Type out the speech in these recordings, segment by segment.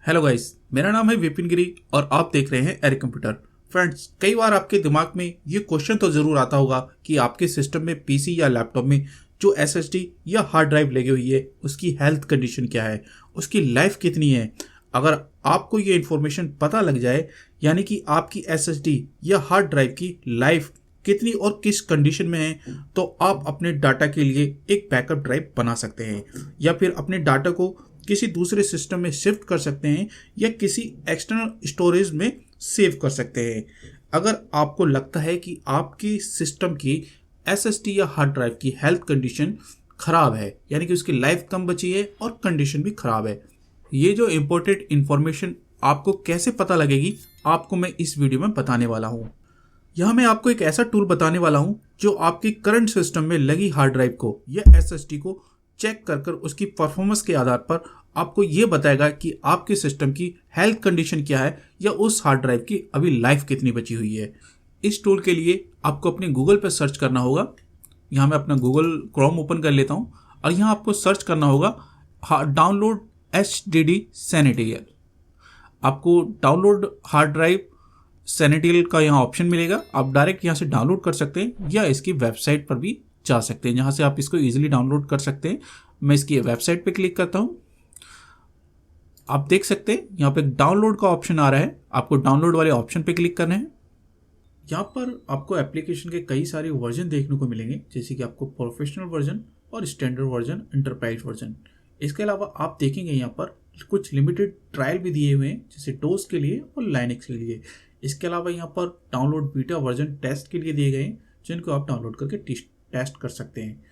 Hello guys, मेरा नाम है विपिन गिरी और आप देख रहे हैं एरिक कंप्यूटर। फ्रेंड्स, कई बार आपके दिमाग में ये क्वेश्चन तो ज़रूर आता होगा कि आपके सिस्टम में पीसी या लैपटॉप में जो एसएसडी या हार्ड ड्राइव लगी हुई है उसकी हेल्थ कंडीशन क्या है, उसकी लाइफ कितनी है। अगर आपको ये इन्फॉर्मेशन पता लग जाए, यानी कि आपकी एसएसडी या हार्ड ड्राइव की लाइफ कितनी और किस कंडीशन में है, तो आप अपने डाटा के लिए एक बैकअप ड्राइव बना सकते हैं या फिर अपने डाटा को किसी दूसरे सिस्टम में शिफ्ट कर सकते हैं या किसी एक्सटर्नल स्टोरेज में सेव कर सकते हैं। अगर आपको लगता है कि आपकी सिस्टम की एसएसडी या हार्ड ड्राइव की हेल्थ कंडीशन ख़राब है, यानी कि उसकी लाइफ कम बची है और कंडीशन भी ख़राब है, ये जो इम्पोर्टेंट इन्फॉर्मेशन आपको कैसे पता लगेगी, आपको मैं इस वीडियो में बताने वाला हूँ। यहाँ मैं आपको एक ऐसा टूल बताने वाला हूँ जो आपकी करंट सिस्टम में लगी हार्ड ड्राइव को या एसएसडी को चेक कर उसकी परफॉर्मेंस के आधार पर आपको ये बताएगा कि आपके सिस्टम की हेल्थ कंडीशन क्या है या उस हार्ड ड्राइव की अभी लाइफ कितनी बची हुई है। इस टूल के लिए आपको अपने गूगल पर सर्च करना होगा। यहाँ मैं अपना गूगल क्रोम ओपन कर लेता हूँ और यहाँ आपको सर्च करना होगा डाउनलोड HDD सैनिटरियल। आपको डाउनलोड हार्ड ड्राइव सैनिटरियल का यहाँ ऑप्शन मिलेगा। आप डायरेक्ट यहाँ से डाउनलोड कर सकते हैं या इसकी वेबसाइट पर भी जा सकते हैं, जहाँ से आप इसको इजीली डाउनलोड कर सकते हैं। मैं इसकी वेबसाइट पे क्लिक करता हूँ। आप देख सकते हैं यहाँ पे डाउनलोड का ऑप्शन आ रहा है, आपको डाउनलोड वाले ऑप्शन पे क्लिक करना है। यहाँ पर आपको एप्लीकेशन के कई सारे वर्जन देखने को मिलेंगे, जैसे कि आपको प्रोफेशनल वर्जन और स्टैंडर्ड वर्जन, एंटरप्राइज वर्जन। इसके अलावा आप देखेंगे यहाँ पर कुछ लिमिटेड ट्रायल भी दिए हुए हैं, जैसे डोस के लिए और लाइनक्स के लिए। इसके अलावा यहाँ पर डाउनलोड बीटा वर्जन टेस्ट के लिए दिए गए हैं, जिनको आप डाउनलोड करके टेस्ट कर सकते हैं।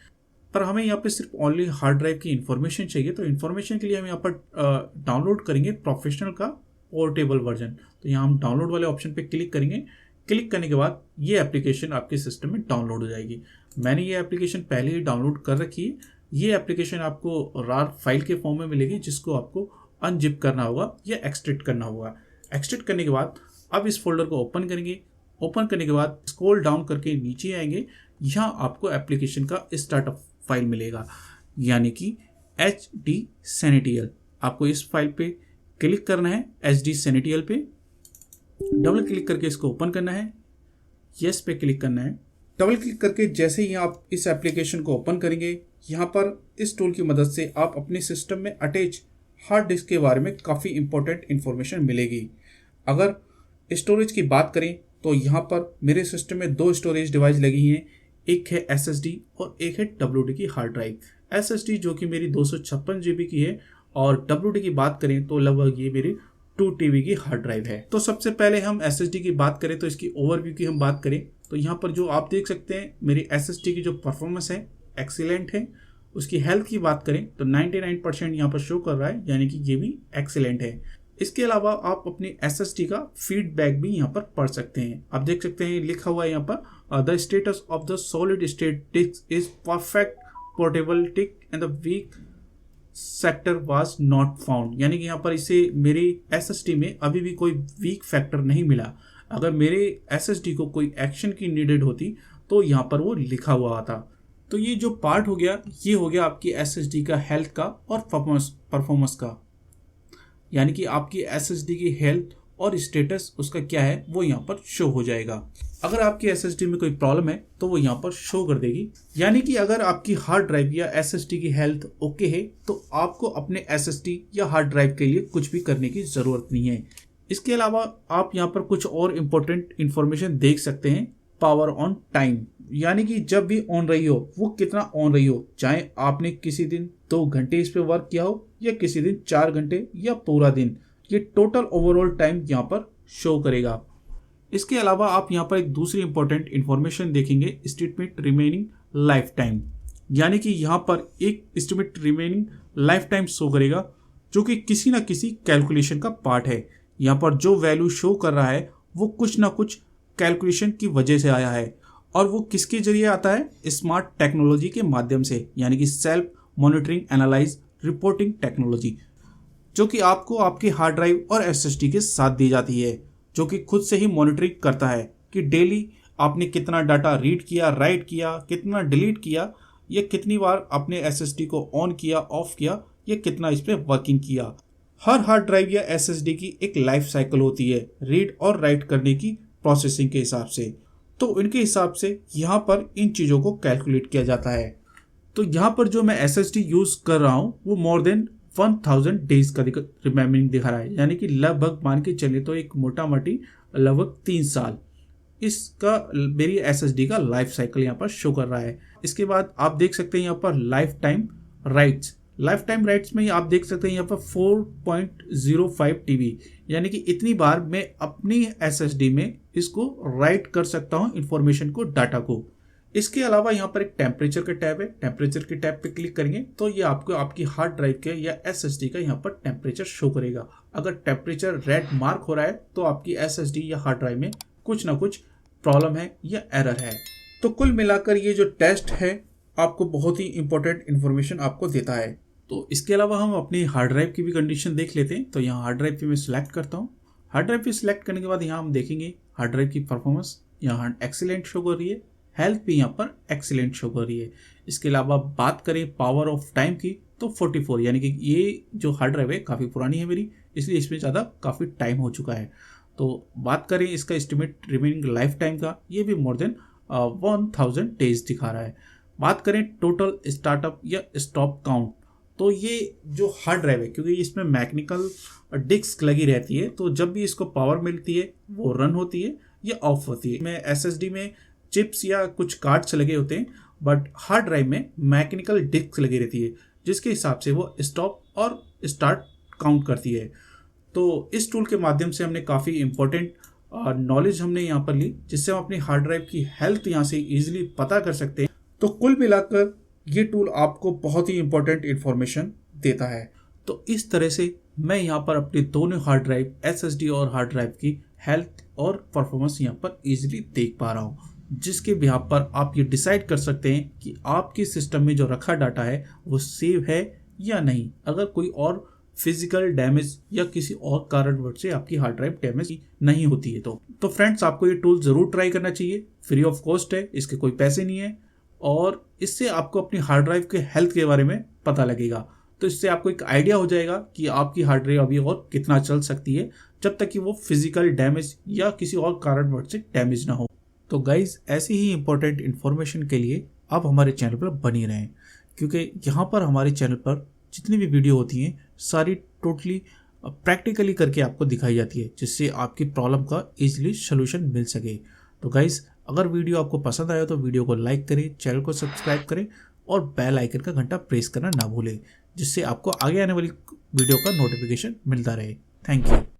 पर हमें यहाँ पे सिर्फ ओनली हार्ड ड्राइव की इन्फॉर्मेशन चाहिए, तो इन्फॉर्मेशन के लिए हम यहाँ पर डाउनलोड करेंगे प्रोफेशनल का पोर्टेबल वर्जन। तो यहाँ हम डाउनलोड वाले ऑप्शन पे क्लिक करेंगे। क्लिक करने के बाद ये एप्लीकेशन आपके सिस्टम में डाउनलोड हो जाएगी। मैंने ये एप्लीकेशन पहले ही डाउनलोड कर रखी है। ये एप्लीकेशन आपको रार फाइल के फॉर्म में मिलेगी, जिसको आपको अनजिप करना होगा या एक्सट्रैक्ट करना होगा। एक्सट्रैक्ट करने के बाद अब इस फोल्डर को ओपन करेंगे। ओपन करने के बाद स्क्रॉल डाउन करके नीचे आएंगे। यहाँ आपको एप्लीकेशन का स्टार्टअप फाइल मिलेगा, यानी कि HD सैनिटरियल। आपको इस फाइल पे क्लिक करना है, HD सैनिटरियल पे डबल क्लिक करके इसको ओपन करना है। यस पे क्लिक करना है। डबल क्लिक करके जैसे ही आप इस एप्लीकेशन को ओपन करेंगे, यहाँ पर इस टूल की मदद से आप अपने सिस्टम में अटैच हार्ड डिस्क के बारे में काफ़ी इंपॉर्टेंट इन्फॉर्मेशन मिलेगी। अगर स्टोरेज की बात करें तो यहाँ पर मेरे सिस्टम में 2 स्टोरेज डिवाइस लगी हैं, एक है SSD और एक है WD की हार्ड ड्राइव। SSD जो कि मेरी 256 GB की है और WD की बात करें तो लगभग ये मेरी 2 TB की हार्ड ड्राइव है। तो सबसे पहले हम SSD की बात करें तो इसकी ओवरव्यू की हम बात करें तो यहाँ पर जो आप देख सकते हैं मेरी SSD की जो परफॉर्मेंस है एक्सीलेंट है। उसकी हेल्थ की बात करें तो 99% यहाँ पर शो कर रहा है, यानी कि ये भी एक्सीलेंट है। इसके अलावा आप अपनी SSD का फीडबैक भी यहाँ पर पढ़ सकते हैं। आप देख सकते हैं लिखा हुआ है यहाँ पर the status of the solid state disk is perfect portable tick and the weak sector was not found, यानी कि यहाँ पर इसे मेरी SSD में अभी भी कोई वीक फैक्टर नहीं मिला। अगर मेरे SSD को कोई एक्शन की नीडेड होती तो यहाँ पर वो लिखा हुआ आता। तो ये जो पार्ट हो गया, ये हो गया आपकी SSD का हेल्थ का और परफॉर्मेंस का, यानी कि आपकी SSD की हेल्थ और स्टेटस उसका क्या है वो यहाँ पर शो हो जाएगा। अगर आपकी SSD में कोई प्रॉब्लम है तो वो यहाँ पर शो कर देगी, यानी कि अगर आपकी हार्ड ड्राइव या SSD की हेल्थ ओके है तो आपको अपने SSD या हार्ड ड्राइव के लिए कुछ भी करने की ज़रूरत नहीं है। इसके अलावा आप यहाँ पर कुछ और इम्पोर्टेंट इन्फॉर्मेशन देख सकते हैं। पावर ऑन टाइम, यानी कि जब भी ऑन रही हो वो कितना ऑन रही हो, चाहे आपने किसी दिन 2 घंटे इस पे वर्क किया हो या किसी दिन 4 घंटे या पूरा दिन, ये टोटल ओवरऑल टाइम यहाँ पर शो करेगा। इसके अलावा आप यहाँ पर एक दूसरी इंपॉर्टेंट इन्फॉर्मेशन देखेंगे, एस्टिमेट रिमेनिंग लाइफ टाइम, यानी कि यहाँ पर एक estimate remaining life time show करेगा, जो कि किसी ना किसी कैलकुलेशन का पार्ट है। यहाँ पर जो वैल्यू शो कर रहा है वो कुछ ना कुछ कैलकुलेशन की वजह से आया है, और वो किसके जरिए आता है, स्मार्ट टेक्नोलॉजी के माध्यम से, यानी कि self monitoring analyse reporting technology, जो कि आपको आपके हार्ड ड्राइव और SSD के साथ दी जाती है, जो कि खुद से ही मॉनिटरिंग करता है कि डेली आपने कितना डाटा रीड किया, राइट किया, कितना डिलीट किया, या कितनी बार आपने SSD को ऑन किया, ऑफ किया, या कितना इस पर वर्किंग किया। हर हार्ड ड्राइव या एसएसडी की एक लाइफ साइकिल होती है रीड और राइट करने की प्रोसेसिंग के हिसाब से। तो इनके हिसाब से यहाँ पर इन चीज़ों को कैलकुलेट किया जाता है। तो यहाँ पर जो मैं एसएसडी यूज़ कर रहा हूँ वो मोर देन 1000 डेज का रिमेम्बरिंग दिखा रहा है, यानी कि लगभग मान के चले तो एक मोटा मोटी लगभग 3 साल इसका मेरी एसएसडी का लाइफ साइकिल यहाँ पर शो कर रहा है। इसके बाद आप देख सकते हैं यहाँ पर लाइफ टाइम राइट्स में आप देख सकते हैं यहाँ पर 4.05 टीबी, यानी कि इतनी बार मैं अपनी एसएसडी में इसको राइट कर सकता हूँ इंफॉर्मेशन को, डाटा को। इसके अलावा यहाँ पर एक टेम्परेचर का टैब है। टेम्परेचर के टैब पे क्लिक करेंगे तो ये आपको आपकी हार्ड ड्राइव के या एसएसडी का यहाँ पर टेम्परेचर शो करेगा। अगर टेम्परेचर रेड मार्क हो रहा है तो आपकी एसएसडी या हार्ड ड्राइव में कुछ ना कुछ प्रॉब्लम है या एरर है। तो कुल मिलाकर ये जो टेस्ट है आपको बहुत ही इंपॉर्टेंट इन्फॉर्मेशन आपको देता है। तो इसके अलावा हम अपनी हार्ड ड्राइव की भी कंडीशन देख लेते हैं। तो यहाँ हार्ड ड्राइव पे मैं सिलेक्ट करता हूँ। हार्ड ड्राइव पे सिलेक्ट करने के बाद यहाँ हम देखेंगे हार्ड ड्राइव की परफॉर्मेंस यहाँ एक्सीलेंट शो कर रही है, हेल्थ भी यहाँ पर एक्सीलेंट शो कर रही है। इसके अलावा बात करें पावर ऑफ टाइम की तो 44, यानी कि ये जो हार्ड ड्राइव है काफ़ी पुरानी है मेरी, इसलिए इसमें ज़्यादा काफ़ी टाइम हो चुका है। तो बात करें इसका एस्टिमेट रिमेनिंग लाइफ टाइम का, ये भी मोर देन 1000 डेज दिखा रहा है। बात करें टोटल स्टार्टअप या स्टॉप काउंट, तो ये जो हार्ड ड्राइव है क्योंकि इसमें मैकेनिकल डिस्क लगी रहती है, तो जब भी इसको पावर मिलती है वो रन होती है या ऑफ होती है। में एसएसडी में चिप्स या कुछ कार्ड्स लगे होते हैं, बट हार्ड ड्राइव में मैकेनिकल डिस्क लगी रहती है जिसके हिसाब से वो स्टॉप और स्टार्ट काउंट करती है। तो इस टूल के माध्यम से हमने काफ़ी इंपॉर्टेंट नॉलेज हमने यहाँ पर ली, जिससे हम अपनी हार्ड ड्राइव की हेल्थ यहाँ से इजीली पता कर सकते हैं। तो कुल मिलाकर ये टूल आपको बहुत ही इंपॉर्टेंट इन्फॉर्मेशन देता है। तो इस तरह से मैं यहाँ पर अपने दोनों हार्ड ड्राइव एसएसडी और हार्ड ड्राइव की हेल्थ और परफॉर्मेंस यहाँ पर इजीली देख पा रहा हूँ, जिसके बिहाफ पर आप ये डिसाइड कर सकते हैं कि आपके सिस्टम में जो रखा डाटा है वो सेव है या नहीं। अगर कोई और फिजिकल डैमेज या किसी और कारणवश से आपकी हार्ड ड्राइव डैमेज नहीं होती है तो फ्रेंड्स आपको ये टूल ज़रूर ट्राई करना चाहिए। फ्री ऑफ कॉस्ट है, इसके कोई पैसे नहीं है, और इससे आपको अपनी हार्ड ड्राइव के हेल्थ के बारे में पता लगेगा। तो इससे आपको एक आइडिया हो जाएगा कि आपकी हार्ड ड्राइव अभी और कितना चल सकती है जब तक कि वो फिजिकल डैमेज या किसी और कारणवश से डैमेज ना हो। तो गाइज ऐसी ही इंपॉर्टेंट इन्फॉर्मेशन के लिए आप हमारे चैनल पर बनी रहें, क्योंकि यहाँ पर हमारे चैनल पर जितनी भी वीडियो होती हैं सारी टोटली प्रैक्टिकली करके आपको दिखाई जाती है, जिससे आपकी प्रॉब्लम का इजीली सोल्यूशन मिल सके। तो गाइज अगर वीडियो आपको पसंद आया तो वीडियो को लाइक करें, चैनल को सब्सक्राइब करें और बेल आइकन का घंटा प्रेस करना ना भूलें, जिससे आपको आगे आने वाली वीडियो का नोटिफिकेशन मिलता रहे। Thank you.